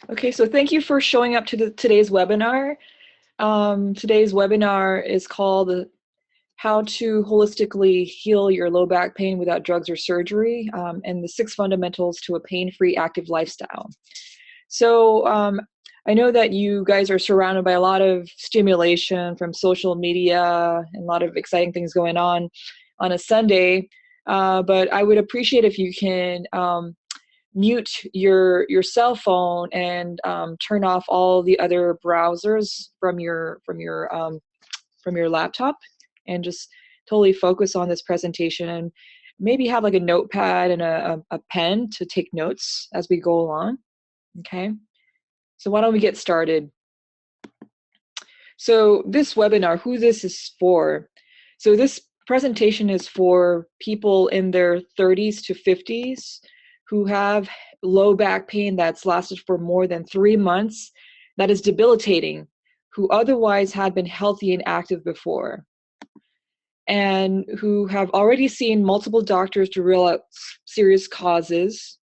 Okay, so thank you for showing up to today's webinar. Today's webinar is called How to Holistically Heal Your Low Back Pain Without Drugs or Surgery, and the 6 Fundamentals to a Pain-Free Active Lifestyle. So I know that you guys are surrounded by a lot of stimulation from social media and a lot of exciting things going on a Sunday, but I would appreciate if you can mute your cell phone and turn off all the other browsers from your laptop, and just totally focus on this presentation, and maybe have like a notepad and a pen to take notes as we go along. Okay, so why don't we get started? So this webinar, who this is for? So this presentation is for people in their 30s to 50s who have low back pain that's lasted for more than 3 months, that is debilitating, who otherwise had been healthy and active before, and who have already seen multiple doctors to rule out serious causes.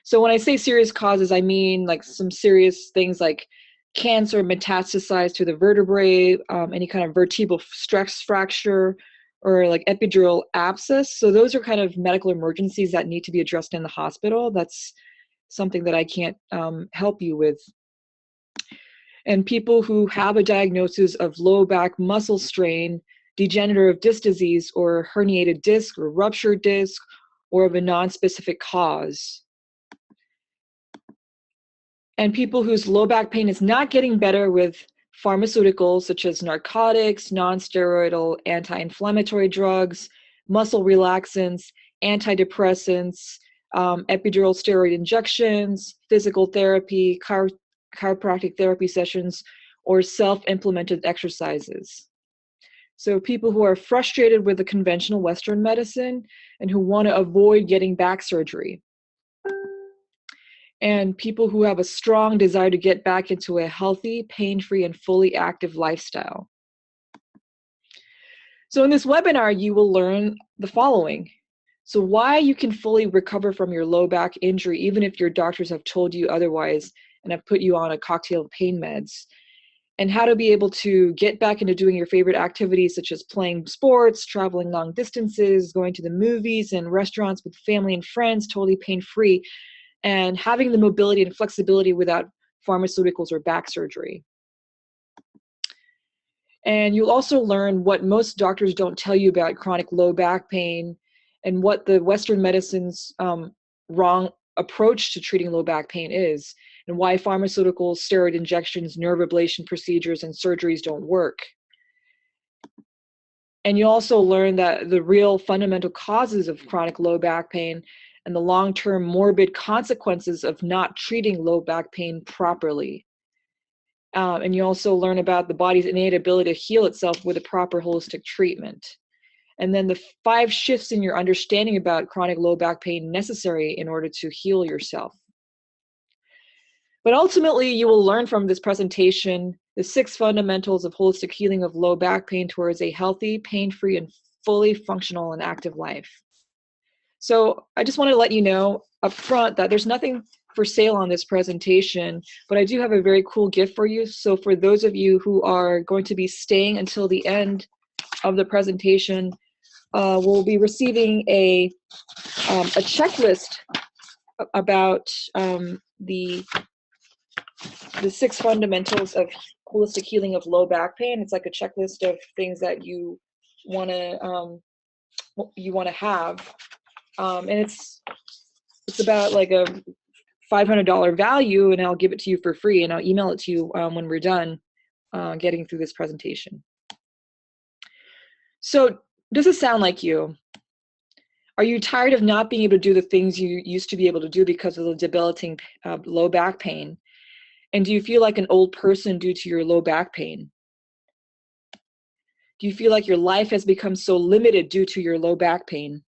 So when I say serious causes, I mean like some serious things like cancer metastasized to the vertebrae, any kind of vertebral stress fracture, or like epidural abscess. So those are kind of medical emergencies that need to be addressed in the hospital. That's something that I can't help you with. And people who have a diagnosis of low back muscle strain, degenerative disc disease, or herniated disc or ruptured disc, or of a non-specific cause. And people whose low back pain is not getting better with pharmaceuticals such as narcotics, non-steroidal anti-inflammatory drugs, muscle relaxants, antidepressants, epidural steroid injections, physical therapy, chiropractic therapy sessions, or self-implemented exercises. So people who are frustrated with the conventional Western medicine and who want to avoid getting back surgery, and people who have a strong desire to get back into a healthy, pain-free, and fully active lifestyle. So in this webinar, you will learn the following. So why you can fully recover from your low back injury, even if your doctors have told you otherwise and have put you on a cocktail of pain meds, and how to be able to get back into doing your favorite activities such as playing sports, traveling long distances, going to the movies and restaurants with family and friends, totally pain-free, and having the mobility and flexibility without pharmaceuticals or back surgery. And you'll also learn what most doctors don't tell you about chronic low back pain, and what the Western medicine's wrong approach to treating low back pain is, and why pharmaceuticals, steroid injections, nerve ablation procedures, and surgeries don't work. And you'll also learn that the real fundamental causes of chronic low back pain and the long-term morbid consequences of not treating low back pain properly. And you also learn about the body's innate ability to heal itself with a proper holistic treatment. And then the 5 shifts in your understanding about chronic low back pain necessary in order to heal yourself. But ultimately, you will learn from this presentation the 6 fundamentals of holistic healing of low back pain towards a healthy, pain-free, and fully functional and active life. So I just want to let you know up front that there's nothing for sale on this presentation, but I do have a very cool gift for you. So for those of you who are going to be staying until the end of the presentation, we'll be receiving a checklist about the 6 fundamentals of holistic healing of low back pain. It's like a checklist of things that you want to have, and it's about like a $500 value, and I'll give it to you for free, and I'll email it to you when we're done getting through this presentation. So does it sound like you? Are you tired of not being able to do the things you used to be able to do because of the debilitating low back pain? And do you feel like an old person due to your low back pain? Do you feel like your life has become so limited due to your low back pain?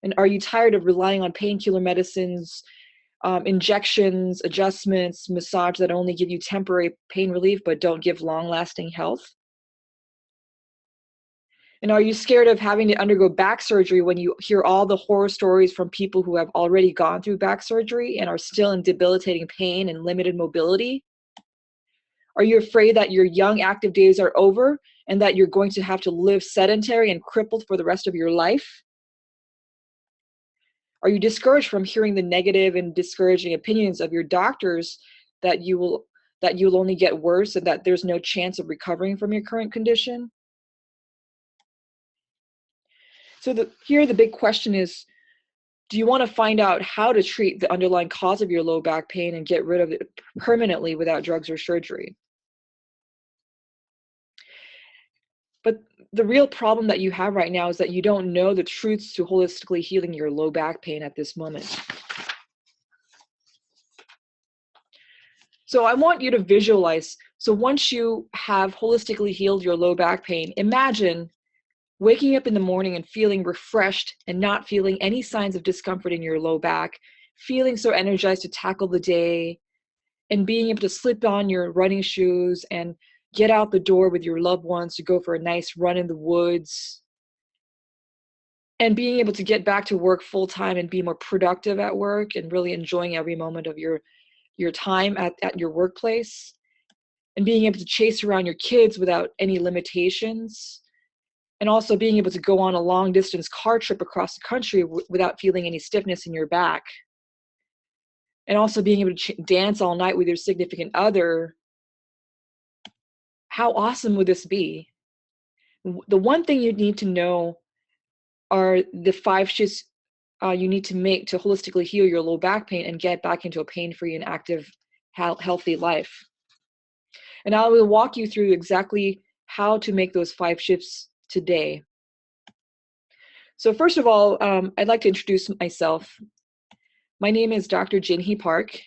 And are you tired of relying on painkiller medicines, injections, adjustments, massage that only give you temporary pain relief but don't give long-lasting health? And are you scared of having to undergo back surgery when you hear all the horror stories from people who have already gone through back surgery and are still in debilitating pain and limited mobility? Are you afraid that your young active days are over and that you're going to have to live sedentary and crippled for the rest of your life? Are you discouraged from hearing the negative and discouraging opinions of your doctors that you'll only get worse and that there's no chance of recovering from your current condition? So here the big question is, do you want to find out how to treat the underlying cause of your low back pain and get rid of it permanently without drugs or surgery? But the real problem that you have right now is that you don't know the truths to holistically healing your low back pain at this moment. So I want you to visualize. So once you have holistically healed your low back pain, imagine waking up in the morning and feeling refreshed and not feeling any signs of discomfort in your low back, feeling so energized to tackle the day, and being able to slip on your running shoes and get out the door with your loved ones to go for a nice run in the woods, and being able to get back to work full time and be more productive at work and really enjoying every moment of your time at your workplace, and being able to chase around your kids without any limitations, and also being able to go on a long distance car trip across the country without feeling any stiffness in your back, and also being able to dance all night with your significant other. How awesome would this be? The one thing you need to know are the 5 shifts you need to make to holistically heal your low back pain and get back into a pain-free and active, healthy life. And I will walk you through exactly how to make those 5 shifts today. So first of all, I'd like to introduce myself. My name is Dr. Jinhee Park,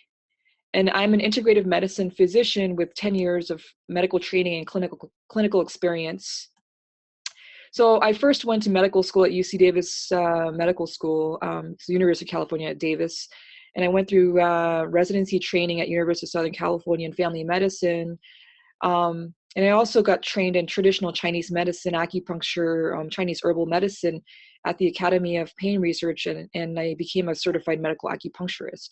and I'm an integrative medicine physician with 10 years of medical training and clinical experience. So I first went to medical school at UC Davis Medical School, it's the University of California at Davis, and I went through residency training at University of Southern California in family medicine. And I also got trained in traditional Chinese medicine, acupuncture, Chinese herbal medicine at the Academy of Pain Research, and I became a certified medical acupuncturist.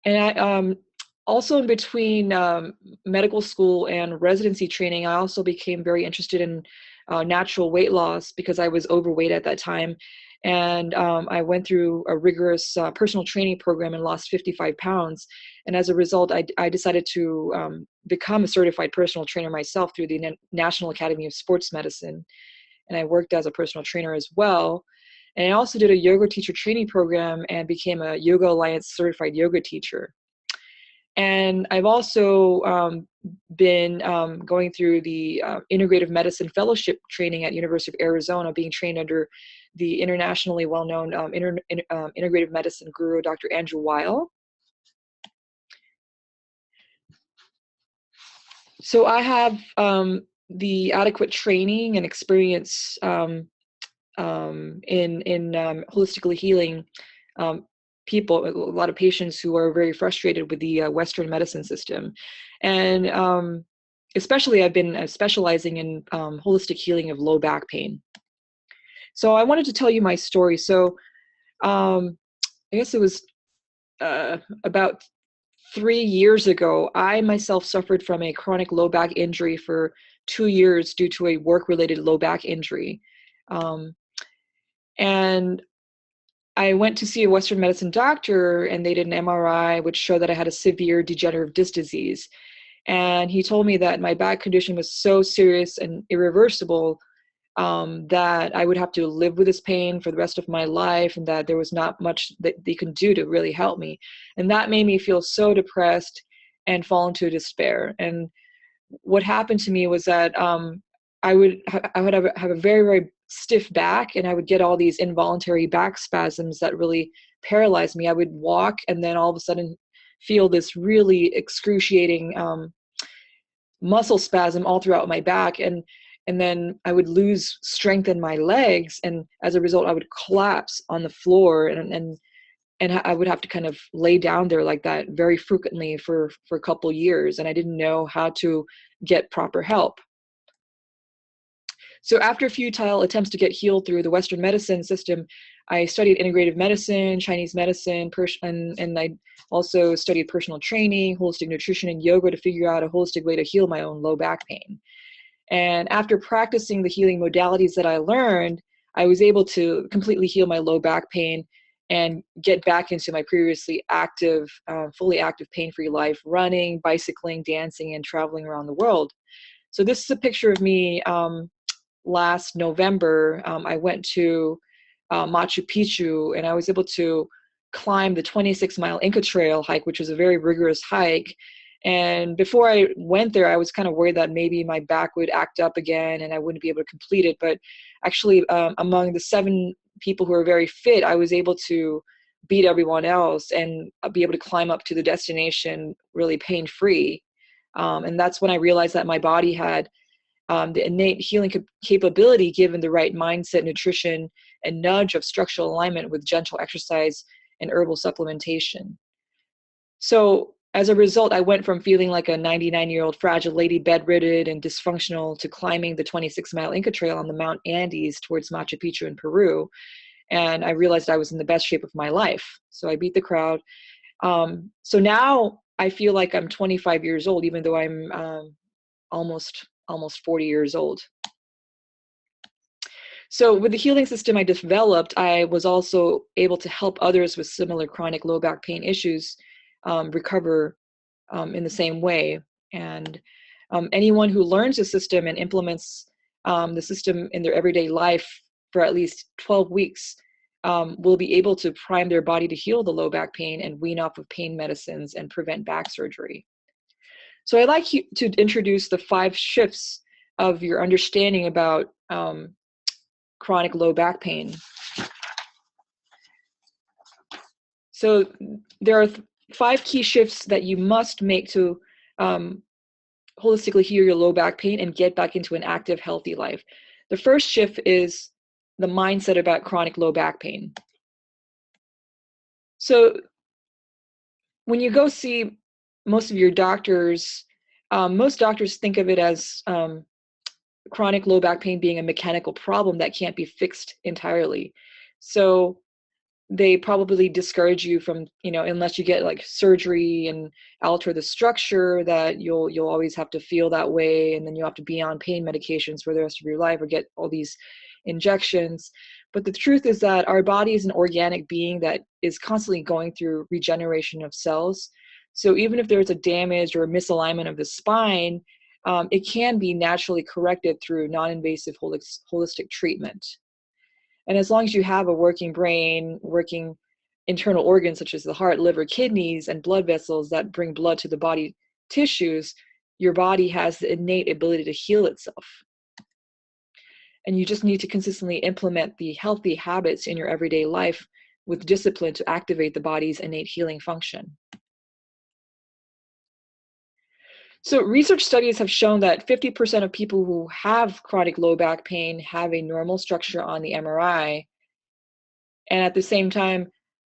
And I also in between medical school and residency training, I also became very interested in natural weight loss because I was overweight at that time. And I went through a rigorous personal training program and lost 55 pounds. And as a result, I decided to become a certified personal trainer myself through the National Academy of Sports Medicine. And I worked as a personal trainer as well. And I also did a yoga teacher training program and became a Yoga Alliance certified yoga teacher. And I've also been going through the integrative medicine fellowship training at University of Arizona, being trained under the internationally well-known integrative medicine guru, Dr. Andrew Weil. So I have the adequate training and experience in holistically healing people, a lot of patients who are very frustrated with the Western medicine system. And especially I've been specializing in holistic healing of low back pain. So I wanted to tell you my story. So I guess it was about 3 years ago, I myself suffered from a chronic low back injury for 2 years due to a work-related low back injury. And I went to see a Western medicine doctor, and they did an MRI, which showed that I had a severe degenerative disc disease. And he told me that my back condition was so serious and irreversible that I would have to live with this pain for the rest of my life, and that there was not much that they could do to really help me. And that made me feel so depressed and fall into despair. And what happened to me was that I would have a very, very stiff back, and I would get all these involuntary back spasms that really paralyzed me. I would walk and then all of a sudden feel this really excruciating muscle spasm all throughout my back, and then I would lose strength in my legs, and as a result I would collapse on the floor, and I would have to kind of lay down there like that very frequently for a couple years, and I didn't know how to get proper help. So after futile attempts to get healed through the Western medicine system, I studied integrative medicine, Chinese medicine, and I also studied personal training, holistic nutrition, and yoga to figure out a holistic way to heal my own low back pain. And after practicing the healing modalities that I learned, I was able to completely heal my low back pain and get back into my previously active, fully active, pain-free life, running, bicycling, dancing, and traveling around the world. So this is a picture of me last November. I went to Machu Picchu, and I was able to climb the 26-mile Inca Trail hike, which was a very rigorous hike. And before I went there, I was kind of worried that maybe my back would act up again and I wouldn't be able to complete it. But actually, among the 7 people who are very fit, I was able to beat everyone else and be able to climb up to the destination really pain-free. And that's when I realized that my body had the innate healing capability given the right mindset, nutrition, and nudge of structural alignment with gentle exercise and herbal supplementation. So as a result, I went from feeling like a 99-year-old fragile lady, bedridden and dysfunctional, to climbing the 26-mile Inca Trail on the Mount Andes towards Machu Picchu in Peru. And I realized I was in the best shape of my life. So I beat the crowd. So now I feel like I'm 25 years old, even though I'm almost 40 years old. So with the healing system I developed, I was also able to help others with similar chronic low back pain issues recover in the same way. And anyone who learns the system and implements the system in their everyday life for at least 12 weeks will be able to prime their body to heal the low back pain and wean off of pain medicines and prevent back surgery. So I'd like to introduce the 5 shifts of your understanding about chronic low back pain. So there are 5 key shifts that you must make to holistically heal your low back pain and get back into an active, healthy life. The first shift is the mindset about chronic low back pain. So when you go see most of your doctors, most doctors think of it as chronic low back pain being a mechanical problem that can't be fixed entirely. So they probably discourage you from, unless you get like surgery and alter the structure, that you'll always have to feel that way, and then you have to be on pain medications for the rest of your life or get all these injections. But the truth is that our body is an organic being that is constantly going through regeneration of cells. So even if there's a damage or a misalignment of the spine, it can be naturally corrected through non-invasive holistic treatment. And as long as you have a working brain, working internal organs such as the heart, liver, kidneys, and blood vessels that bring blood to the body tissues, your body has the innate ability to heal itself. And you just need to consistently implement the healthy habits in your everyday life with discipline to activate the body's innate healing function. So research studies have shown that 50% of people who have chronic low back pain have a normal structure on the MRI. And at the same time,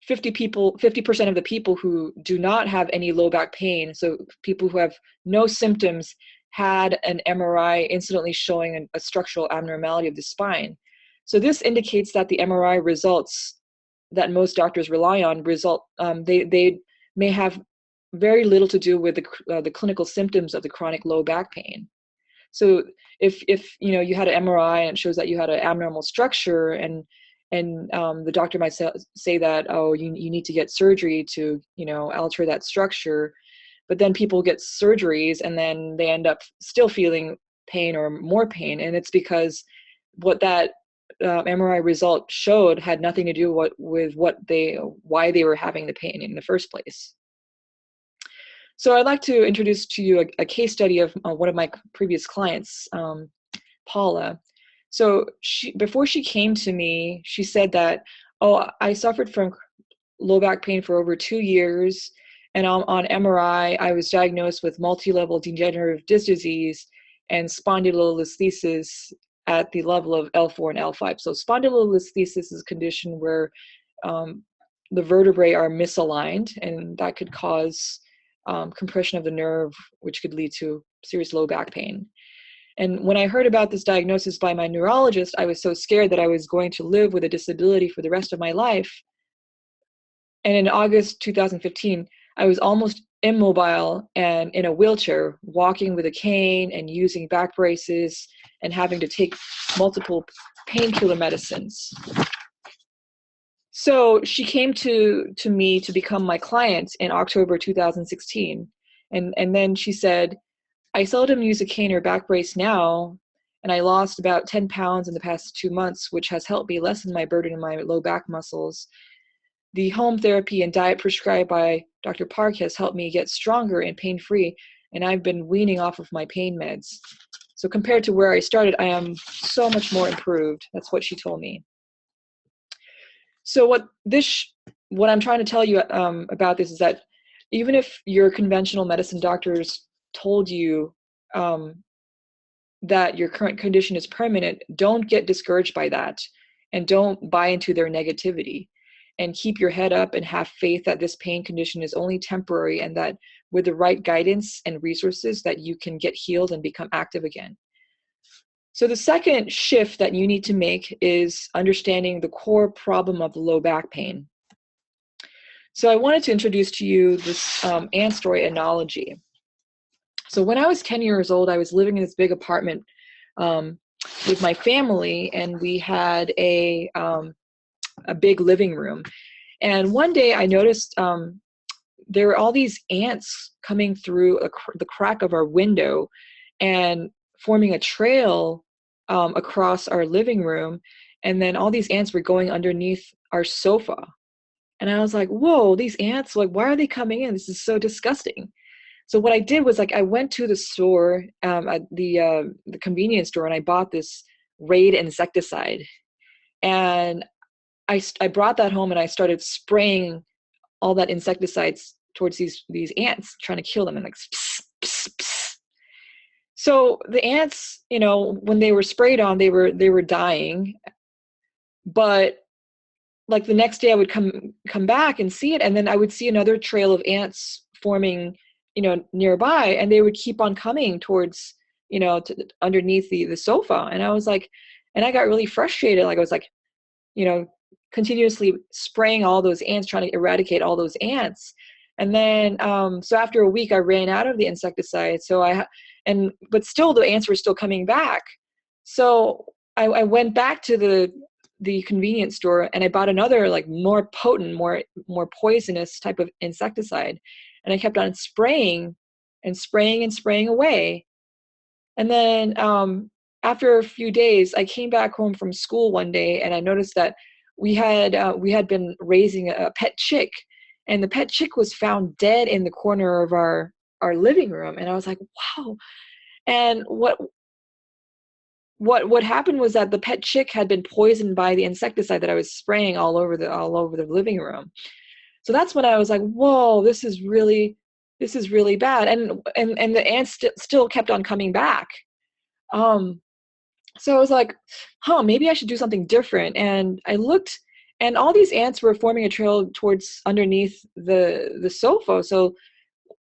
50% of the people who do not have any low back pain, so people who have no symptoms, had an MRI incidentally showing a structural abnormality of the spine. So this indicates that the MRI results that most doctors rely on they may have very little to do with the clinical symptoms of the chronic low back pain. So if you had an MRI and it shows that you had an abnormal structure, and the doctor might say that, oh, you need to get surgery to alter that structure, but then people get surgeries and then they end up still feeling pain or more pain, and it's because what that MRI result showed had nothing to do with why they were having the pain in the first place. So I'd like to introduce to you a case study of one of my previous clients, Paula. So before she came to me, she said that, oh, I suffered from low back pain for over 2 years, and on MRI, I was diagnosed with multi-level degenerative disc disease and spondylolisthesis at the level of L4 and L5. So spondylolisthesis is a condition where the vertebrae are misaligned, and that could cause compression of the nerve, which could lead to serious low back pain. And when I heard about this diagnosis by my neurologist, I was so scared that I was going to live with a disability for the rest of my life. And in August 2015, I was almost immobile and in a wheelchair, walking with a cane and using back braces and having to take multiple painkiller medicines. So she came to me to become my client in October 2016. And then she said, I seldom use a cane or back brace now, and I lost about 10 pounds in the past 2 months, which has helped me lessen my burden in my low back muscles. The home therapy and diet prescribed by Dr. Park has helped me get stronger and pain-free, and I've been weaning off of my pain meds. So compared to where I started, I am so much more improved. That's what she told me. So what I'm trying to tell you about this is that even if your conventional medicine doctors told you that your current condition is permanent, don't get discouraged by that, and don't buy into their negativity, and keep your head up and have faith that this pain condition is only temporary, and that with the right guidance and resources that you can get healed and become active again. So the second shift that you need to make is understanding the core problem of low back pain. So I wanted to introduce to you this ant story analogy. So when I was 10 years old, I was living in this big apartment with my family, and we had a big living room. And one day I noticed there were all these ants coming through the crack of our window and forming a trail across our living room. And then all these ants were going underneath our sofa. And I was like, whoa, these ants, like, why are they coming in? This is so disgusting. So what I did was, like, I went to the store, at the convenience store, and I bought this Raid insecticide. And I brought that home and I started spraying all that insecticides towards these ants, trying to kill them, and like, pss, pss, pss. So the ants, when they were sprayed on, they were dying. But like the next day I would come back and see it, and then I would see another trail of ants forming, nearby, and they would keep on coming towards, underneath the sofa. And I was like, and I got really frustrated. Like I was like, you know, continuously spraying all those ants, trying to eradicate all those ants. And then, so after a week, I ran out of the insecticide. But still the ants were still coming back. So I went back to the convenience store, and I bought another, like, more potent, more poisonous type of insecticide. And I kept on spraying and spraying and spraying away. And then after a few days, I came back home from school one day, and I noticed that we had been raising a pet chick, and the pet chick was found dead in the corner of our living room. And I was like, wow. And what happened was that the pet chick had been poisoned by the insecticide that I was spraying all over the living room. So that's when I was like, whoa, this is really bad. And the ants still kept on coming back. So I was like, maybe I should do something different. And I looked, and all these ants were forming a trail towards underneath the sofa. So,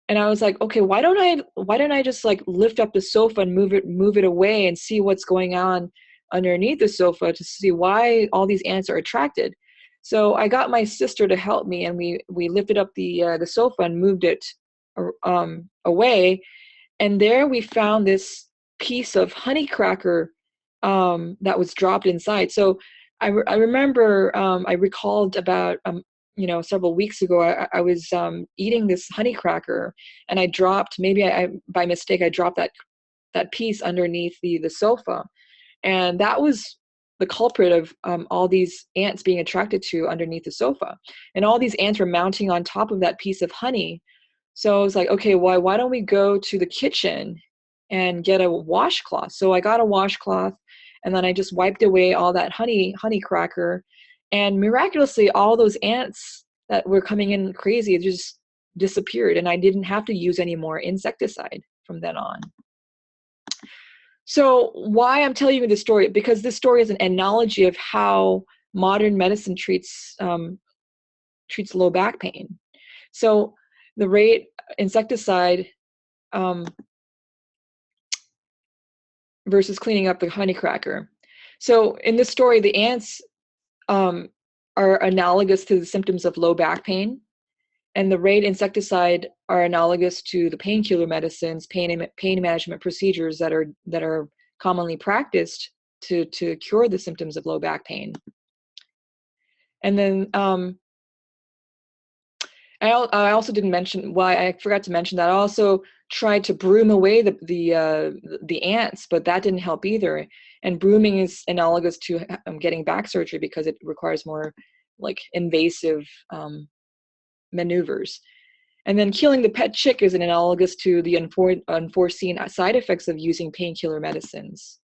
and I was like, okay, why don't I just, like, lift up the sofa and move it away and see what's going on underneath the sofa, to see why all these ants are attracted. So I got my sister to help me, and we lifted up the sofa and moved it away. And there we found this piece of honey cracker that was dropped inside. So I remember, I recalled about several weeks ago, I was eating this honey cracker, and I dropped, maybe I by mistake, I dropped that piece underneath the sofa, and that was the culprit of all these ants being attracted to underneath the sofa. And all these ants were mounting on top of that piece of honey. So I was like, okay, why don't we go to the kitchen and get a washcloth? So I got a washcloth, and then I just wiped away all that honey cracker, and miraculously all those ants that were coming in crazy just disappeared, and I didn't have to use any more insecticide from then on. So why I'm telling you this story? Because this story is an analogy of how modern medicine treats low back pain. So the rate insecticide versus cleaning up the honeycracker. So in this story, the ants are analogous to the symptoms of low back pain, and the raid insecticide are analogous to the painkiller medicines, pain management procedures that are commonly practiced to cure the symptoms of low back pain. And then I also didn't mention, well, I forgot to mention that I also tried to broom away the ants, but that didn't help either. And brooming is analogous to getting back surgery because it requires more like invasive maneuvers. And then killing the pet chick is an analogous to the unforeseen side effects of using painkiller medicines.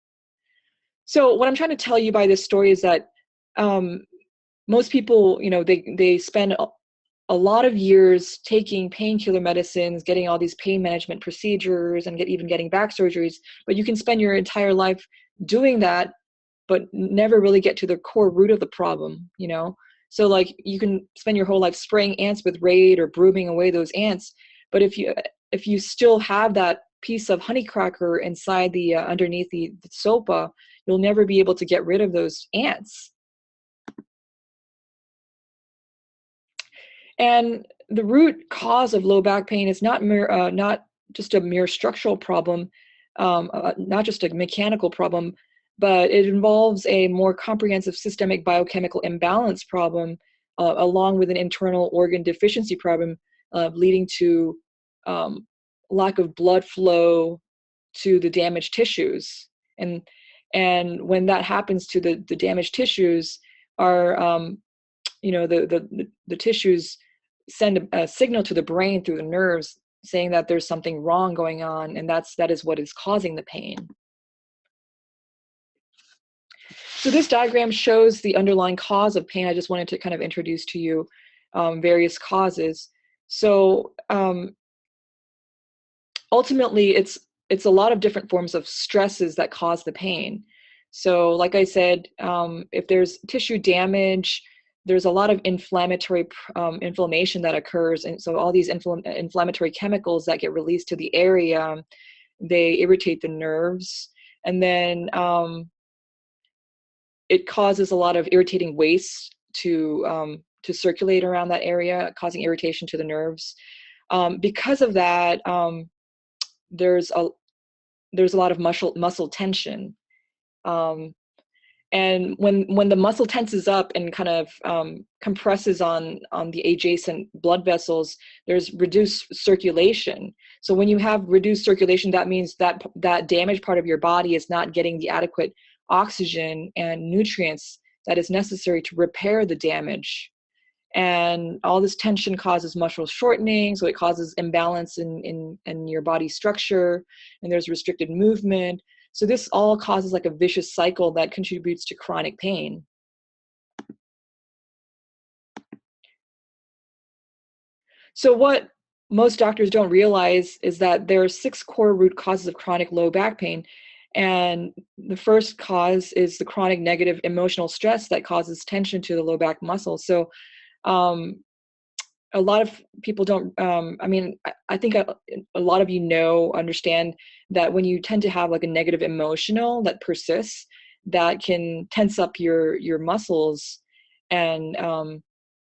So what I'm trying to tell you by this story is that most people, they spend a lot of years taking painkiller medicines, getting all these pain management procedures, and even getting back surgeries. But you can spend your entire life doing that, but never really get to the core root of the problem, So like you can spend your whole life spraying ants with Raid or brooming away those ants, but if you still have that piece of honeycracker inside the underneath the SOPA, you'll never be able to get rid of those ants. And the root cause of low back pain is not just a mere structural problem, not just a mechanical problem, but it involves a more comprehensive systemic biochemical imbalance problem, along with an internal organ deficiency problem, leading to lack of blood flow to the damaged tissues. And when that happens to the damaged tissues, our the tissues send a signal to the brain through the nerves saying that there's something wrong going on, and that is what is causing the pain. So this diagram shows the underlying cause of pain. I just wanted to kind of introduce to you various causes. So ultimately, it's a lot of different forms of stresses that cause the pain. So like I said, if there's tissue damage, there's a lot of inflammation that occurs. And so all these inflammatory chemicals that get released to the area, they irritate the nerves. And then it causes a lot of irritating waste to circulate around that area, causing irritation to the nerves. Because of that, there's a lot of muscle tension. And when the muscle tenses up and kind of compresses on the adjacent blood vessels, there's reduced circulation. So when you have reduced circulation, that means that damaged part of your body is not getting the adequate oxygen and nutrients that is necessary to repair the damage. And all this tension causes muscle shortening, so it causes imbalance in your body structure, and there's restricted movement. So this all causes like a vicious cycle that contributes to chronic pain. So what most doctors don't realize is that there are 6 core root causes of chronic low back pain. And the first cause is the chronic negative emotional stress that causes tension to the low back muscles. So a lot of people don't, I think a lot of understand that when you tend to have like a negative emotional that persists, that can tense up your muscles, and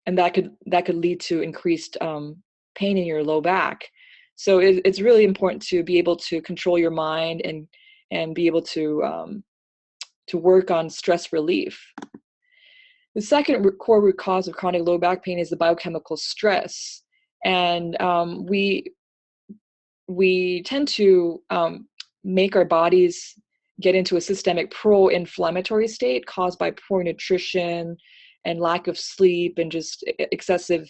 that could lead to increased pain in your low back. So it's really important to be able to control your mind and be able to work on stress relief. The second core root cause of chronic low back pain is the biochemical stress. And we tend to make our bodies get into a systemic pro-inflammatory state caused by poor nutrition and lack of sleep and just excessive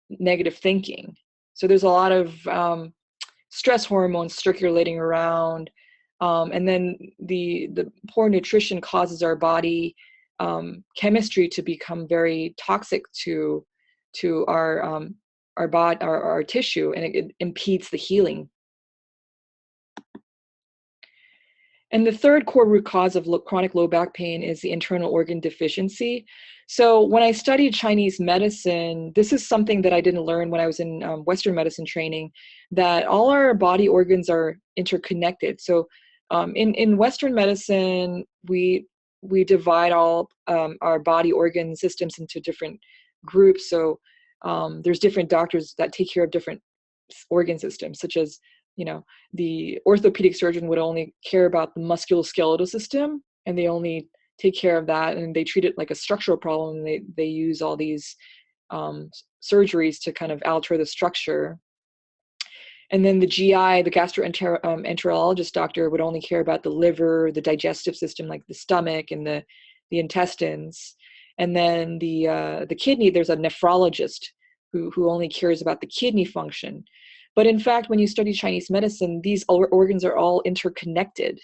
negative thinking. So there's a lot of stress hormones circulating around. And then the poor nutrition causes our body chemistry to become very toxic to our body, our tissue, and it impedes the healing. And the third core root cause of chronic low back pain is the internal organ deficiency. So when I studied Chinese medicine, this is something that I didn't learn when I was in Western medicine training, that all our body organs are interconnected. So In Western medicine, we divide all our body organ systems into different groups. So there's different doctors that take care of different organ systems, such as, the orthopedic surgeon would only care about the musculoskeletal system, and they only take care of that, and they treat it like a structural problem. And they use all these surgeries to kind of alter the structure. And then the GI, the gastroenterologist doctor, would only care about the liver, the digestive system, like the stomach and the intestines. And then the kidney, there's a nephrologist who only cares about the kidney function. But in fact, when you study Chinese medicine, these organs are all interconnected.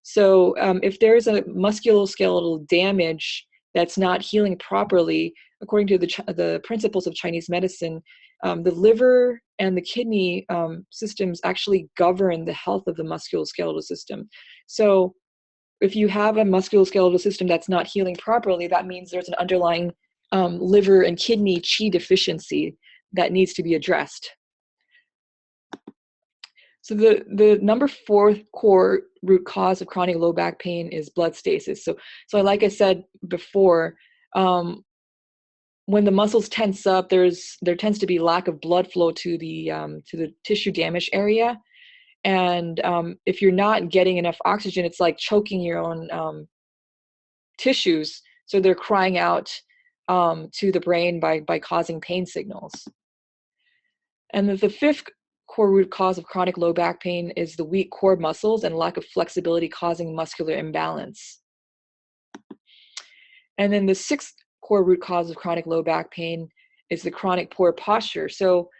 So if there's a musculoskeletal damage that's not healing properly, according to the principles of Chinese medicine, the liver and the kidney systems actually govern the health of the musculoskeletal system. So if you have a musculoskeletal system that's not healing properly, that means there's an underlying liver and kidney qi deficiency that needs to be addressed. So the number 4 core root cause of chronic low back pain is blood stasis. So like I said before, when the muscles tense up, there tends to be lack of blood flow to the tissue damaged area, and if you're not getting enough oxygen, it's like choking your own tissues. So they're crying out to the brain by causing pain signals. And the 5th core root cause of chronic low back pain is the weak core muscles and lack of flexibility causing muscular imbalance. And then the 6th core root cause of chronic low back pain is the chronic poor posture. So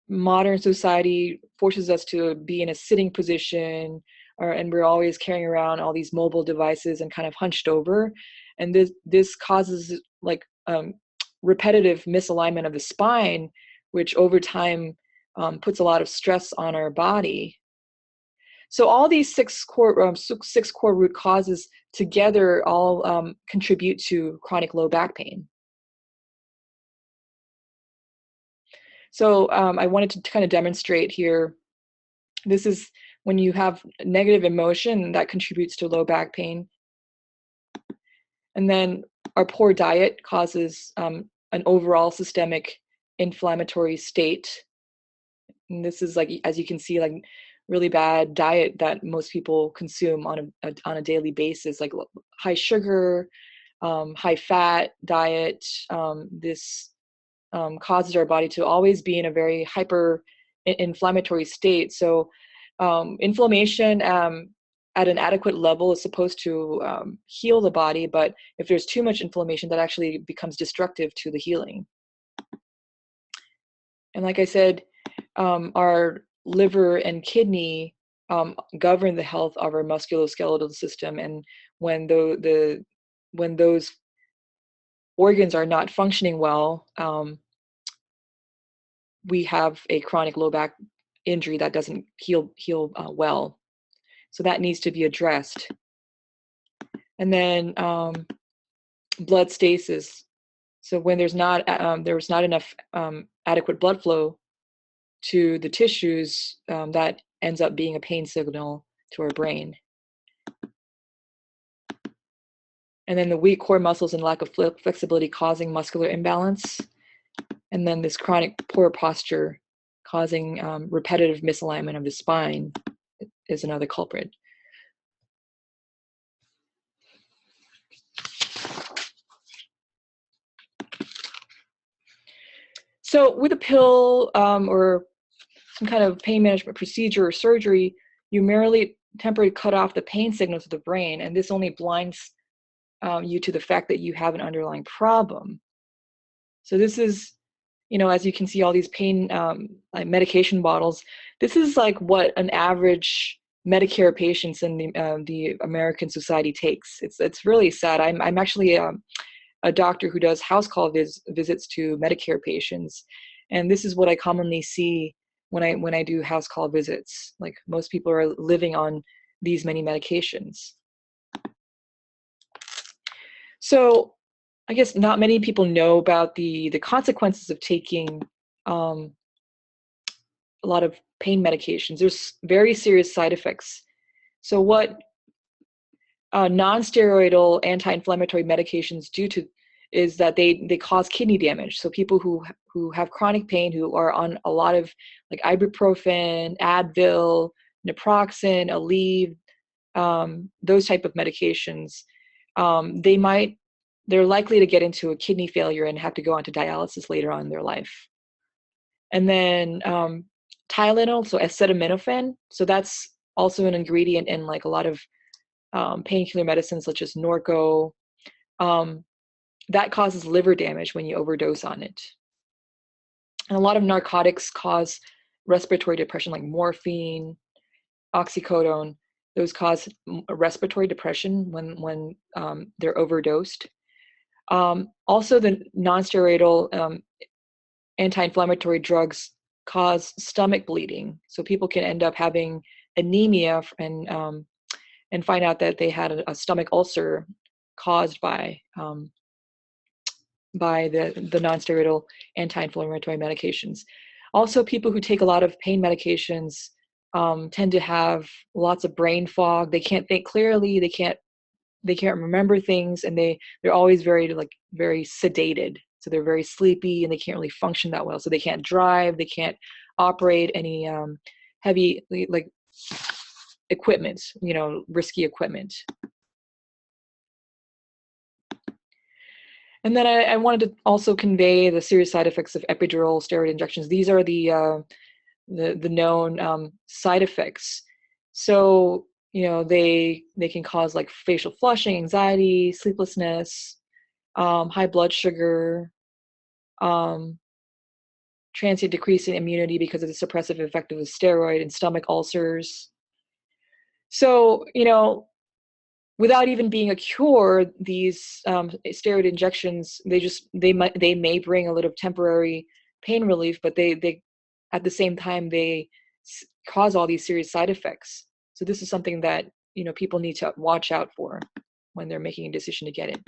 modern society forces us to be in a sitting position, and we're always carrying around all these mobile devices and kind of hunched over. And this causes like repetitive misalignment of the spine, which over time puts a lot of stress on our body. So all these six core root causes together all contribute to chronic low back pain. So I wanted to kind of demonstrate here. This is when you have negative emotion that contributes to low back pain. And then our poor diet causes an overall systemic inflammatory state. And this is, like, as you can see, like really bad diet that most people consume on a daily basis, like high sugar, high fat diet. This causes our body to always be in a very hyper inflammatory state. So inflammation at an adequate level is supposed to heal the body, but if there's too much inflammation, that actually becomes destructive to the healing. And like I said, our liver and kidney govern the health of our musculoskeletal system, and when when those organs are not functioning well, we have a chronic low back injury that doesn't heal well. So that needs to be addressed. And then blood stasis. So when there's not enough adequate blood flow to the tissues, that ends up being a pain signal to our brain. And then the weak core muscles and lack of flexibility causing muscular imbalance. And then this chronic poor posture causing repetitive misalignment of the spine is another culprit. So with a pill or some kind of pain management procedure or surgery, you merely temporarily cut off the pain signals of the brain, and this only blinds you to the fact that you have an underlying problem. So this is, as you can see, all these pain like medication bottles. This is like what an average Medicare patients in the American society takes. It's really sad. I'm actually a doctor who does house call visits to Medicare patients, and this is what I commonly see when I do house call visits. Like, most people are living on these many medications. So I guess not many people know about the consequences of taking a lot of pain medications. There's very serious side effects So what non-steroidal anti-inflammatory medications do to is that they cause kidney damage. So people who have chronic pain, who are on a lot of like ibuprofen, Advil, naproxen, Aleve, those type of medications, they might they're likely to get into a kidney failure and have to go on to dialysis later on in their life. And then Tylenol, so acetaminophen, so that's also an ingredient in like a lot of painkiller medicines such as Norco. Um, that causes liver damage when you overdose on it. And a lot of narcotics cause respiratory depression, like morphine, oxycodone. Those cause respiratory depression when they're overdosed. Also, the non-steroidal anti-inflammatory drugs cause stomach bleeding, so people can end up having anemia and find out that they had a stomach ulcer caused by the non-steroidal anti-inflammatory medications. Also, people who take a lot of pain medications tend to have lots of brain fog. They can't think clearly. They can't remember things, and they're always very sedated. So they're very sleepy, and they can't really function that well. So they can't drive. They can't operate any heavy like equipment, risky equipment. And then I wanted to also convey the serious side effects of epidural steroid injections. These are the known side effects. So they can cause like facial flushing, anxiety, sleeplessness, high blood sugar, transient decrease in immunity because of the suppressive effect of the steroid, and stomach ulcers. So without even being a cure, these steroid injections, they may bring a little temporary pain relief, but they at the same time they cause all these serious side effects. So this is something that people need to watch out for when they're making a decision to get it.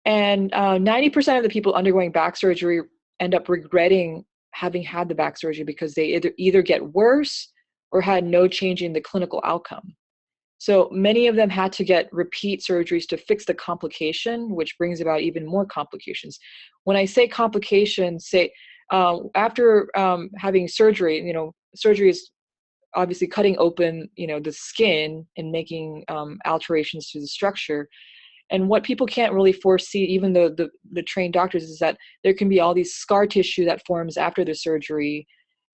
And 90% of the people undergoing back surgery end up regretting having had the back surgery because they either get worse or had no change in the clinical outcome. So many of them had to get repeat surgeries to fix the complication, which brings about even more complications. When I say complications, after having surgery, surgery is obviously cutting open, the skin and making alterations to the structure. And what people can't really foresee, even the trained doctors, is that there can be all these scar tissue that forms after the surgery,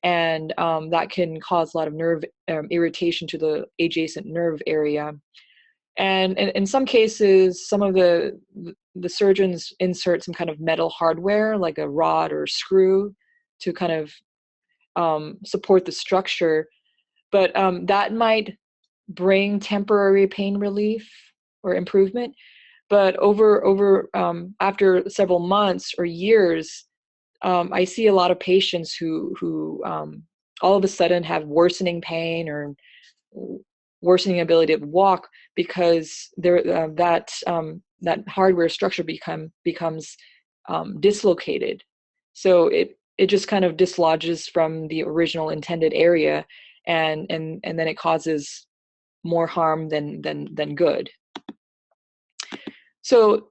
and that can cause a lot of nerve irritation to the adjacent nerve area. And in some cases, some of the surgeons insert some kind of metal hardware, like a rod or screw, to kind of support the structure. But that might bring temporary pain relief or improvement. But over after several months or years, I see a lot of patients who all of a sudden have worsening pain or worsening ability to walk because that hardware structure becomes dislocated. So it just kind of dislodges from the original intended area, and then it causes more harm than good. So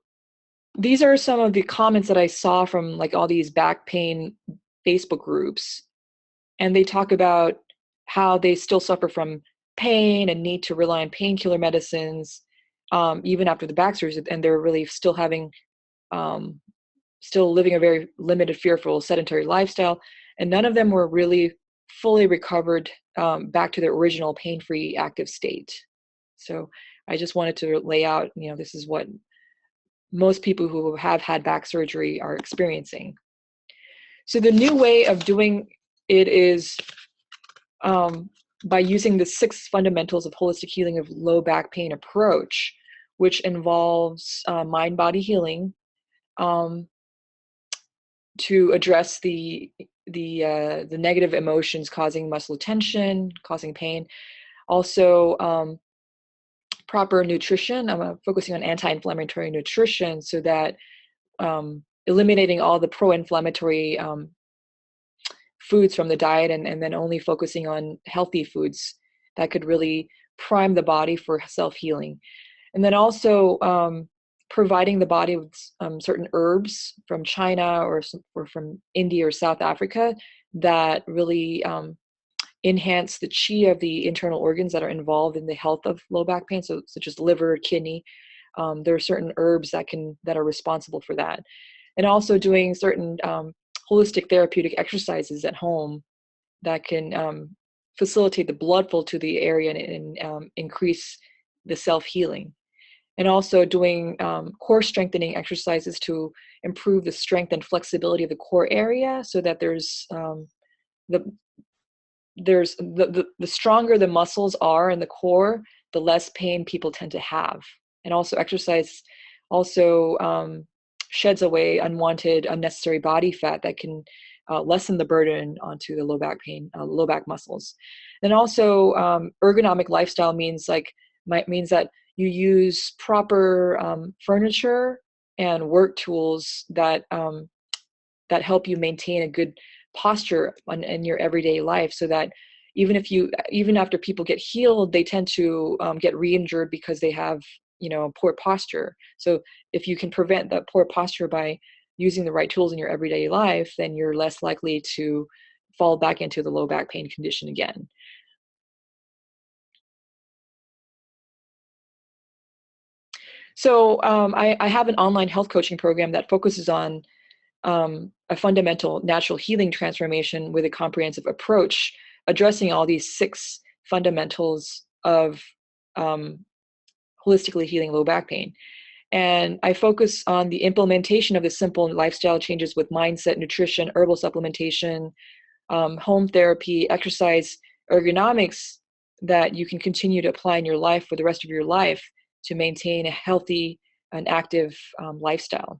these are some of the comments that I saw from like all these back pain Facebook groups, and they talk about how they still suffer from pain and need to rely on painkiller medicines even after the back surgery, and they're really still still living a very limited, fearful, sedentary lifestyle, and none of them were really fully recovered back to their original pain-free, active state. So I just wanted to lay out, this is what most people who have had back surgery are experiencing. So the new way of doing it is by using the 6 fundamentals of holistic healing of low back pain approach, which involves mind-body healing to address the negative emotions causing muscle tension, causing pain. Also, proper nutrition. I'm focusing on anti-inflammatory nutrition so that eliminating all the pro-inflammatory foods from the diet, and then only focusing on healthy foods that could really prime the body for self-healing. And then also providing the body with certain herbs from China or from India or South Africa that really enhance the chi of the internal organs that are involved in the health of low back pain, so such as liver, kidney. There are certain herbs that are responsible for that, and also doing certain holistic therapeutic exercises at home that can facilitate the blood flow to the area and increase the self-healing. And also doing core strengthening exercises to improve the strength and flexibility of the core area, so that the the stronger the muscles are in the core, the less pain people tend to have. And also exercise also sheds away unwanted, unnecessary body fat that can lessen the burden onto the low back pain, low back muscles. And also ergonomic lifestyle means means that you use proper furniture and work tools that help you maintain a good posture in your everyday life, so that even after people get healed, they tend to get re-injured because they have poor posture. So if you can prevent that poor posture by using the right tools in your everyday life, then you're less likely to fall back into the low back pain condition again. So I have an online health coaching program that focuses on a fundamental natural healing transformation with a comprehensive approach, addressing all these 6 fundamentals of um, holistically healing low back pain. And I focus on the implementation of the simple lifestyle changes with mindset, nutrition, herbal supplementation, home therapy, exercise, ergonomics that you can continue to apply in your life for the rest of your life to maintain a healthy and active lifestyle.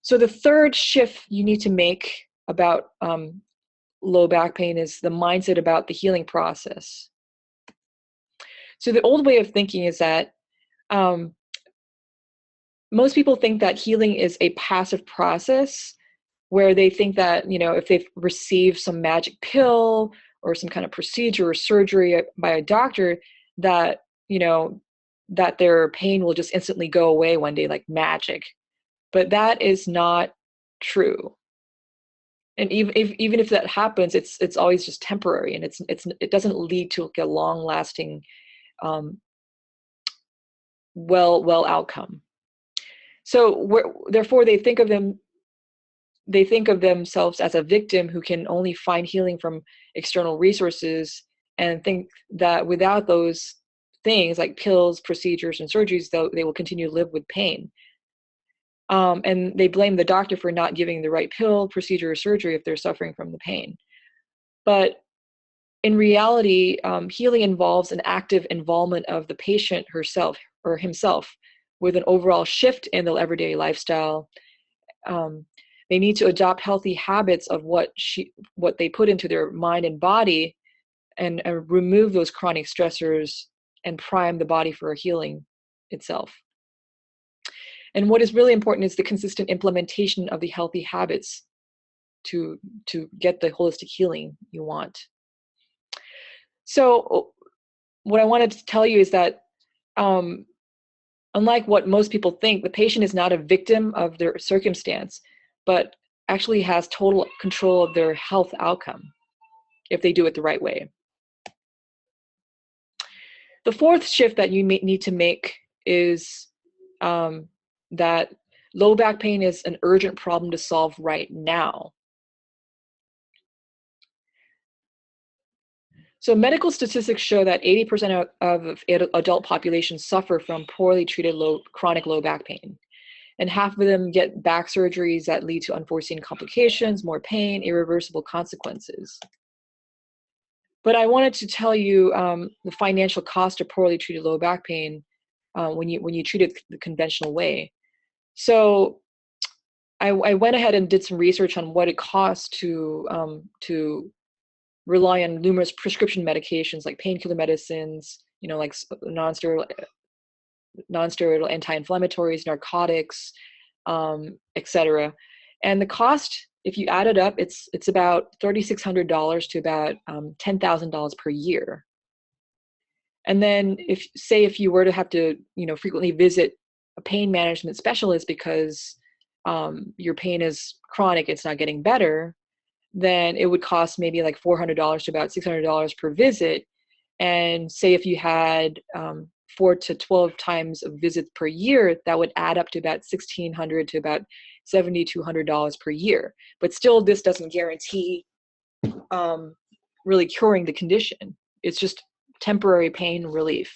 So the third shift you need to make about low back pain is the mindset about the healing process. So the old way of thinking is that um, most people think that healing is a passive process, where they think that if they've received some magic pill or some kind of procedure or surgery by a doctor, that that their pain will just instantly go away one day like magic. But that is not true. And even if that happens, it's always just temporary, and it doesn't lead to like a long lasting um, well outcome. So therefore they think of themselves as a victim who can only find healing from external resources, and think that without those things like pills, procedures, and surgeries, they will continue to live with pain. And they blame the doctor for not giving the right pill, procedure, or surgery if they're suffering from the pain. But in reality, healing involves an active involvement of the patient herself or himself, with an overall shift in their everyday lifestyle. Um, they need to adopt healthy habits of what they put into their mind and body, and remove those chronic stressors and prime the body for healing itself. And what is really important is the consistent implementation of the healthy habits to get the holistic healing you want. So what I wanted to tell you is that um, unlike what most people think, the patient is not a victim of their circumstance, but actually has total control of their health outcome if they do it the right way. The fourth shift that you need to make is that low back pain is an urgent problem to solve right now. So medical statistics show that 80% of adult populations suffer from poorly treated chronic low back pain. And half of them get back surgeries that lead to unforeseen complications, more pain, irreversible consequences. But I wanted to tell you the financial cost of poorly treated low back pain when you treat it the conventional way. So I went ahead and did some research on what it costs to rely on numerous prescription medications like painkiller medicines, like non-steroidal anti-inflammatories, narcotics, etc. And the cost, if you add it up, it's about $3,600 to about $10,000 per year. And then if you were to have to, frequently visit a pain management specialist because your pain is chronic, it's not getting better, then it would cost maybe like $400 to about $600 per visit. And say if you had 4 to 12 times of visits per year, that would add up to about $1,600 to about $7,200 per year. But still, this doesn't guarantee really curing the condition. It's just temporary pain relief.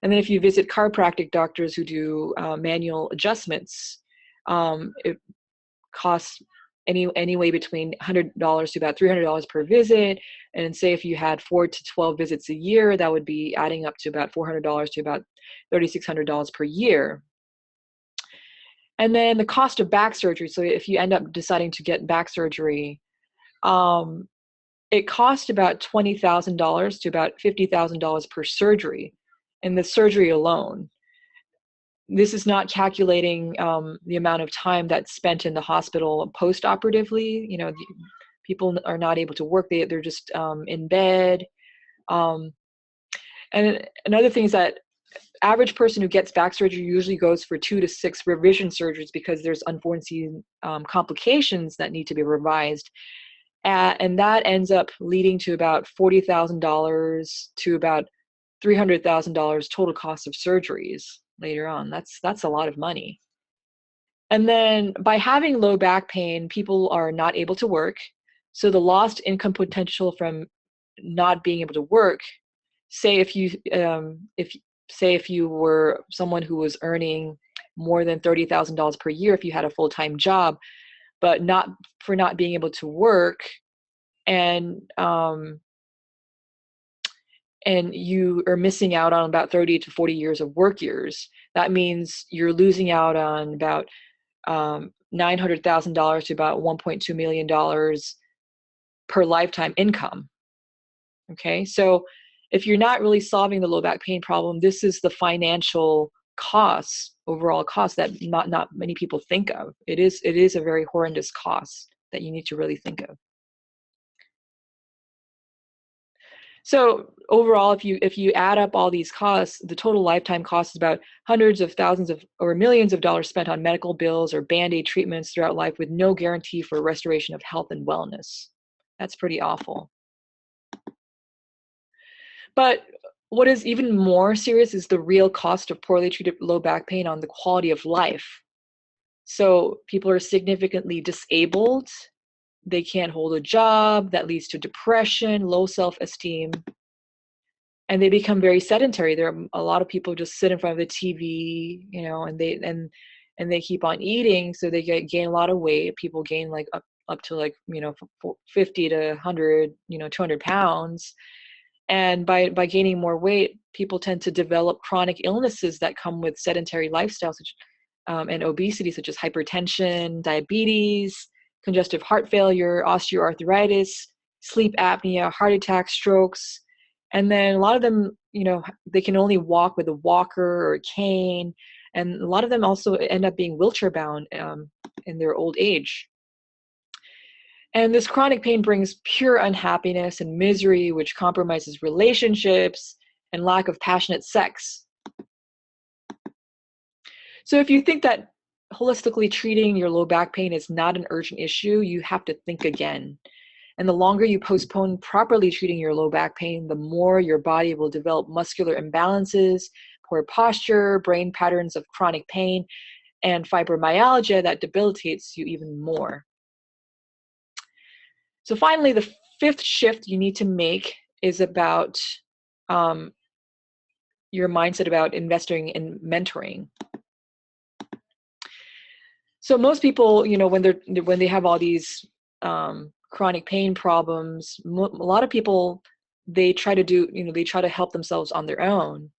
And then if you visit chiropractic doctors who do manual adjustments, it costs anyway between $100 to about $300 per visit. And say if you had 4 to 12 visits a year, that would be adding up to about $400 to about $3,600 per year. And then the cost of back surgery. So if you end up deciding to get back surgery, it costs about $20,000 to about $50,000 per surgery, in the surgery alone. This is not calculating the amount of time that's spent in the hospital post-operatively. People are not able to work; they're just in bed. And another thing is that average person who gets back surgery usually goes for 2 to 6 revision surgeries because there's unforeseen complications that need to be revised. And that ends up leading to about $40,000 to about $300,000 total cost of surgeries later on. That's a lot of money. And then by having low back pain, people are not able to work. So the lost income potential from not being able to work, say if you were someone who was earning more than $30,000 per year if you had a full-time job, but not being able to work, and you are missing out on about 30 to 40 years of work years. That means you're losing out on about $900,000 to about $1.2 million per lifetime income. Okay, so if you're not really solving the low back pain problem, this is the financial costs, overall cost, that not many people think of. It is a very horrendous cost that you need to really think of. So overall, if you add up all these costs, the total lifetime cost is about hundreds of thousands of or millions of dollars spent on medical bills or Band-Aid treatments throughout life with no guarantee for restoration of health and wellness. That's pretty awful. But what is even more serious is the real cost of poorly treated low back pain on the quality of life. So people are significantly disabled. They can't hold a job. That leads to depression, low self-esteem, and they become very sedentary. There are a lot of people just sit in front of the TV, and they keep on eating, so they gain a lot of weight. People gain like up to like 50 to 100, 200 pounds. And by gaining more weight, people tend to develop chronic illnesses that come with sedentary lifestyles, and obesity, such as hypertension, diabetes, congestive heart failure, osteoarthritis, sleep apnea, heart attacks, strokes. And then a lot of them, they can only walk with a walker or a cane. And a lot of them also end up being wheelchair bound in their old age. And this chronic pain brings pure unhappiness and misery, which compromises relationships and lack of passionate sex. So if you think that holistically treating your low back pain is not an urgent issue, you have to think again. And the longer you postpone properly treating your low back pain, the more your body will develop muscular imbalances, poor posture, brain patterns of chronic pain, and fibromyalgia that debilitates you even more. So finally, the fifth shift you need to make is about your mindset about investing in mentoring. So most people, when they have all these chronic pain problems, a lot of people, they try to help themselves on their own.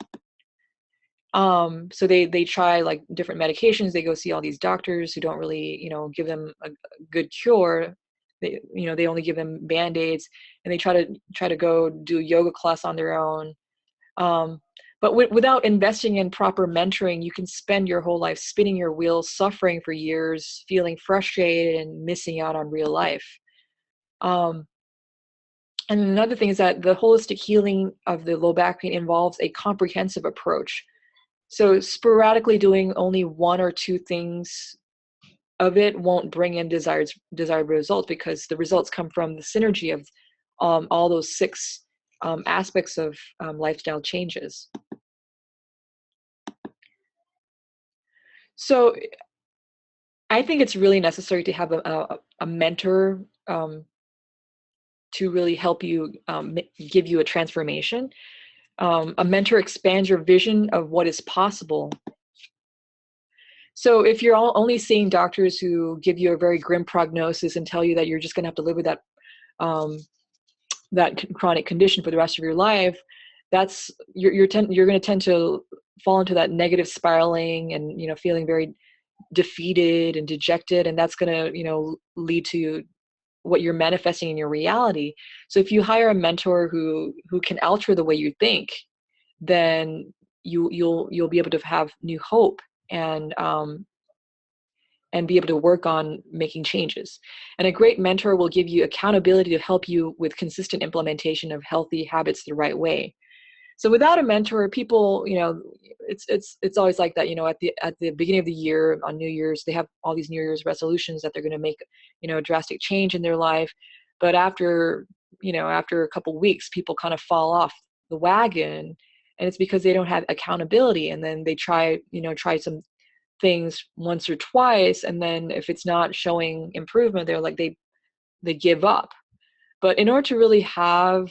So they try like different medications. They go see all these doctors who don't really, give them a good cure. They only give them Band-Aids, and they try to go do yoga class on their own. But without investing in proper mentoring, you can spend your whole life spinning your wheels, suffering for years, feeling frustrated and missing out on real life. And another thing is that the holistic healing of the low back pain involves a comprehensive approach. So sporadically doing only one or two things of it won't bring in desired results, because the results come from the synergy of all those six aspects of lifestyle changes. So I think it's really necessary to have a mentor to really help you, give you a transformation. A mentor expands your vision of what is possible. So if you're only seeing doctors who give you a very grim prognosis and tell you that you're just going to have to live with um, that chronic condition for the rest of your life, that's you're going to tend to fall into that negative spiraling and feeling very defeated and dejected, and that's going to lead to what you're manifesting in your reality. So if you hire a mentor who can alter the way you think, then you'll be able to have new hope and be able to work on making changes. And a great mentor will give you accountability to help you with consistent implementation of healthy habits the right way. So without a mentor, people, it's always like that. At the beginning of the year, on New Year's, they have all these New Year's resolutions that they're going to make, a drastic change in their life. But after a couple weeks, people kind of fall off the wagon, and it's because they don't have accountability. And then they try some things once or twice, and then if it's not showing improvement, they give up. But in order to really have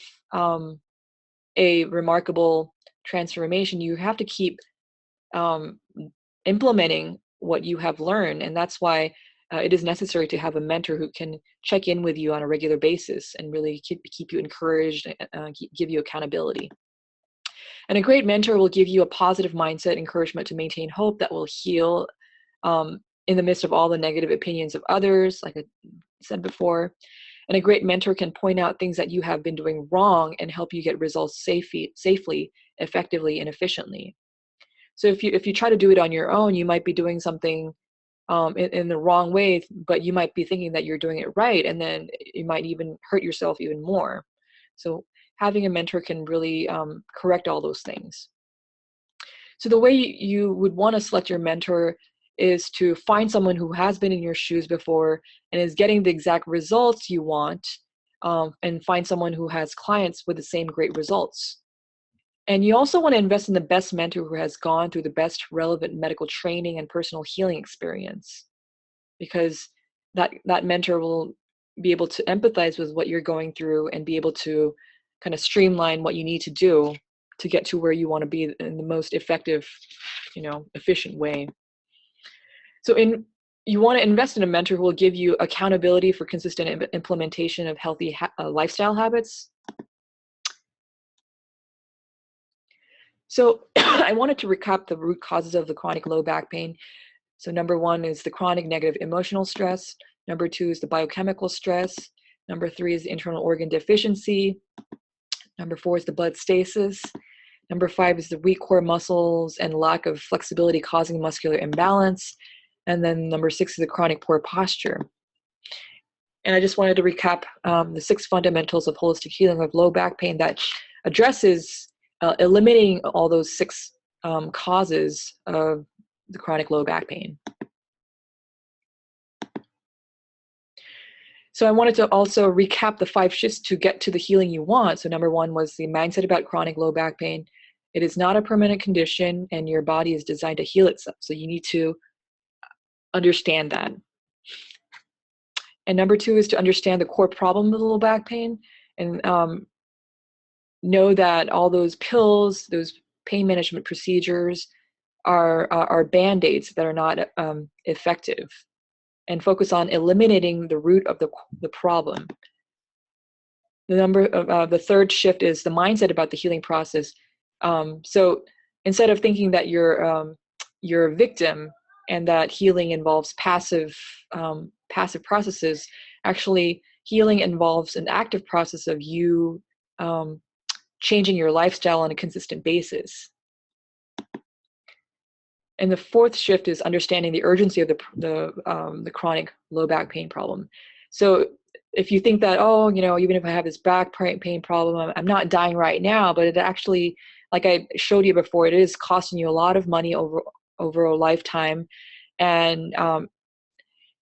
a remarkable transformation, you have to keep um, implementing what you have learned, and that's why it is necessary to have a mentor who can check in with you on a regular basis and really keep you encouraged, give you accountability. And a great mentor will give you a positive mindset, encouragement to maintain hope that will heal in the midst of all the negative opinions of others, like I said before. And a great mentor can point out things that you have been doing wrong and help you get results safely, effectively, and efficiently. So if you try to do it on your own, you might be doing something in the wrong way, but you might be thinking that you're doing it right, and then you might even hurt yourself even more. So having a mentor can really correct all those things. So the way you would want to select your mentor is to find someone who has been in your shoes before and is getting the exact results you want, and find someone who has clients with the same great results. And you also want to invest in the best mentor who has gone through the best relevant medical training and personal healing experience, because that mentor will be able to empathize with what you're going through and be able to kind of streamline what you need to do to get to where you want to be in the most effective, efficient way. So you want to invest in a mentor who will give you accountability for consistent implementation of healthy lifestyle habits. So I wanted to recap the root causes of the chronic low back pain. So number one is the chronic negative emotional stress. Number two is the biochemical stress. Number three is the internal organ deficiency. Number four is the blood stasis. Number five is the weak core muscles and lack of flexibility causing muscular imbalance. And then number six is the chronic poor posture. And I just wanted to recap the 6 fundamentals of holistic healing of low back pain that addresses eliminating all those 6 causes of the chronic low back pain. So I wanted to also recap the 5 shifts to get to the healing you want. So number 1 was the mindset about chronic low back pain. It is not a permanent condition, and your body is designed to heal itself. So you need to understand that. And number 2 is to understand the core problem of the low back pain, and know that all those pills, those pain management procedures are Band-Aids that are not effective, and focus on eliminating the root of the problem. The third shift is the mindset about the healing process. So instead of thinking that you're a victim and that healing involves passive processes, actually healing involves an active process of you changing your lifestyle on a consistent basis. And the fourth shift is understanding the urgency of the chronic low back pain problem. So if you think that, oh, even if I have this back pain problem, I'm not dying right now, but it actually, like I showed you before, it is costing you a lot of money over a lifetime. And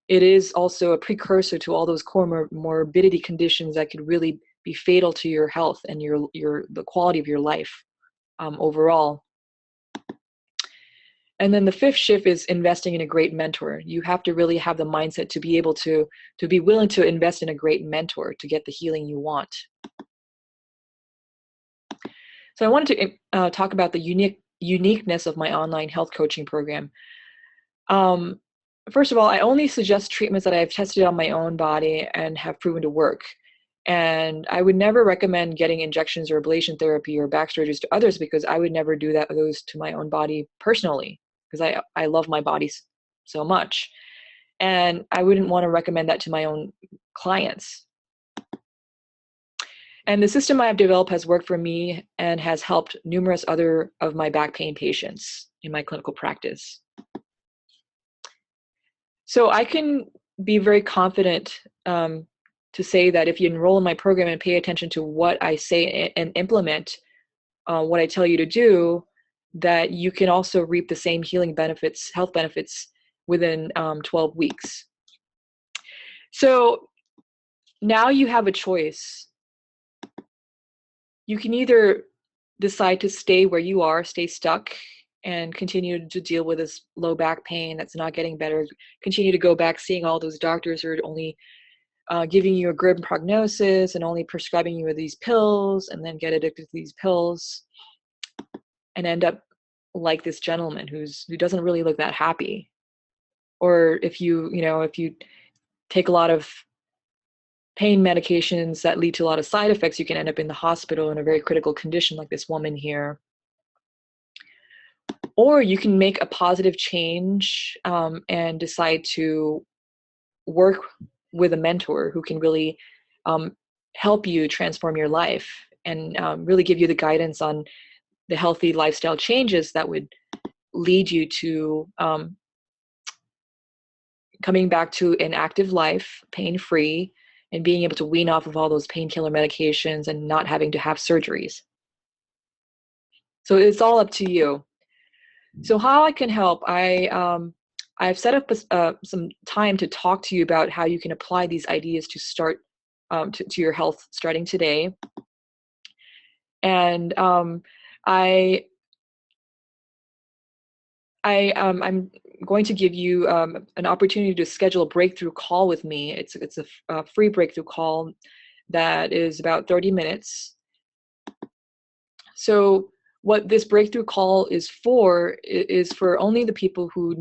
it is also a precursor to all those morbidity conditions that could really be fatal to your health and the quality of your life overall. And then the fifth shift is investing in a great mentor. You have to really have the mindset to be able to be willing to invest in a great mentor to get the healing you want. So I wanted to talk about the uniqueness of my online health coaching program. First of all, I only suggest treatments that I've tested on my own body and have proven to work. And I would never recommend getting injections or ablation therapy or back surgeries to others, because I would never do those to my own body personally, because I love my body so much. And I wouldn't want to recommend that to my own clients. And the system I have developed has worked for me and has helped numerous other of my back pain patients in my clinical practice. So I can be very confident to say that if you enroll in my program and pay attention to what I say and implement what I tell you to do, that you can also reap the same healing benefits, health benefits within 12 weeks. So now you have a choice. You can either decide to stay where you are, stay stuck, and continue to deal with this low back pain that's not getting better, continue to go back seeing all those doctors who are only giving you a grim prognosis and only prescribing you with these pills, and then get addicted to these pills and end up like this gentleman who doesn't really look that happy. Or if you take a lot of pain medications that lead to a lot of side effects, you can end up in the hospital in a very critical condition like this woman here. Or you can make a positive change and decide to work with a mentor who can really help you transform your life and really give you the guidance on the healthy lifestyle changes that would lead you to coming back to an active life, pain-free, and being able to wean off of all those painkiller medications and not having to have surgeries. So it's all up to you. So how I can help, I've set up some time to talk to you about how you can apply these ideas to start to your health starting today. And I'm going to give you an opportunity to schedule a breakthrough call with me. It's a free breakthrough call that is about 30 minutes. So what this breakthrough call is for only the people who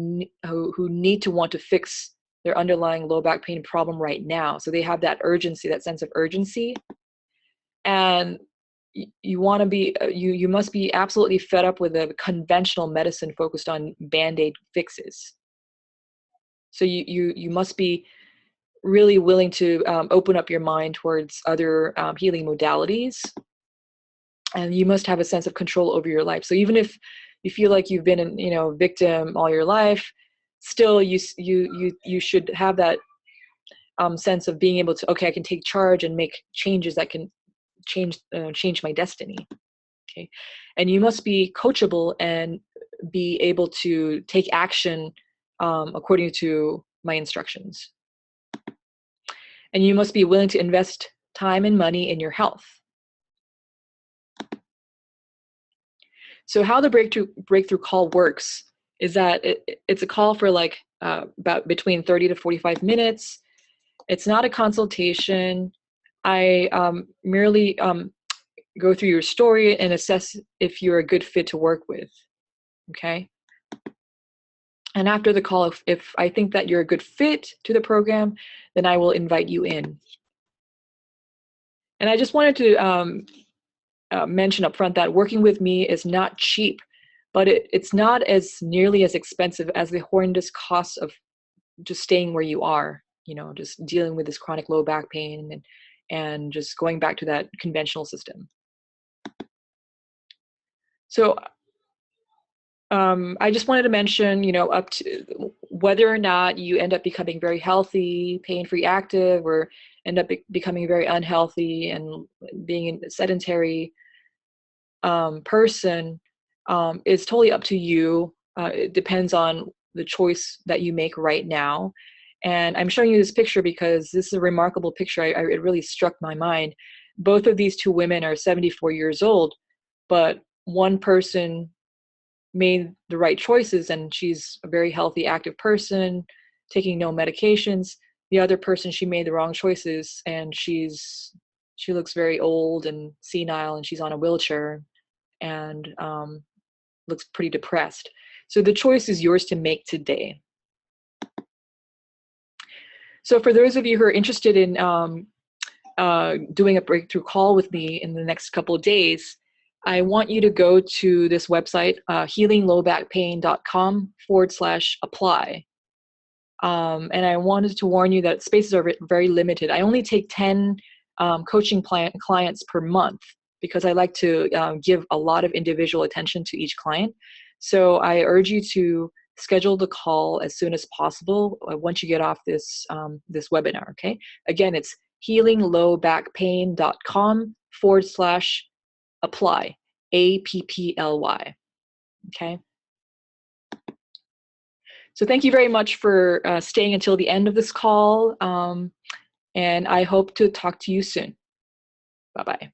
need to want to fix their underlying low back pain problem right now. So they have that urgency, that sense of urgency, and you want to be you must be absolutely fed up with a conventional medicine focused on band-aid fixes. So you must be really willing to open up your mind towards other healing modalities, and you must have a sense of control over your life. So even if you feel like you've been a victim all your life, still you should have that sense of being able to, okay, I can take charge and make changes that can change my destiny. Okay, and you must be coachable and be able to take action according to my instructions. And you must be willing to invest time and money in your health. So how the breakthrough call works is that it's a call for like about between 30 to 45 minutes. It's not a consultation. I merely go through your story and assess if you're a good fit to work with. Okay. And after the call, if I think that you're a good fit to the program, then I will invite you in. And I just wanted to mention up front that working with me is not cheap, but it's not as nearly as expensive as the horrendous costs of just staying where you are, just dealing with this chronic low back pain and just going back to that conventional system. So I just wanted to mention, up to whether or not you end up becoming very healthy, pain-free active, or end up becoming very unhealthy and being a sedentary person is totally up to you. It depends on the choice that you make right now. And I'm showing you this picture because this is a remarkable picture. It really struck my mind. Both of these two women are 74 years old, but one person made the right choices and she's a very healthy, active person, taking no medications. The other person, she made the wrong choices and she looks very old and senile and she's on a wheelchair and looks pretty depressed. So the choice is yours to make today. So for those of you who are interested in doing a breakthrough call with me in the next couple of days, I want you to go to this website, healinglowbackpain.com/apply. And I wanted to warn you that spaces are very limited. I only take 10 coaching clients per month because I like to give a lot of individual attention to each client. So I urge you to schedule the call as soon as possible once you get off this webinar, okay? Again, it's healinglowbackpain.com/apply, APPLY, okay? So thank you very much for staying until the end of this call, and I hope to talk to you soon. Bye-bye.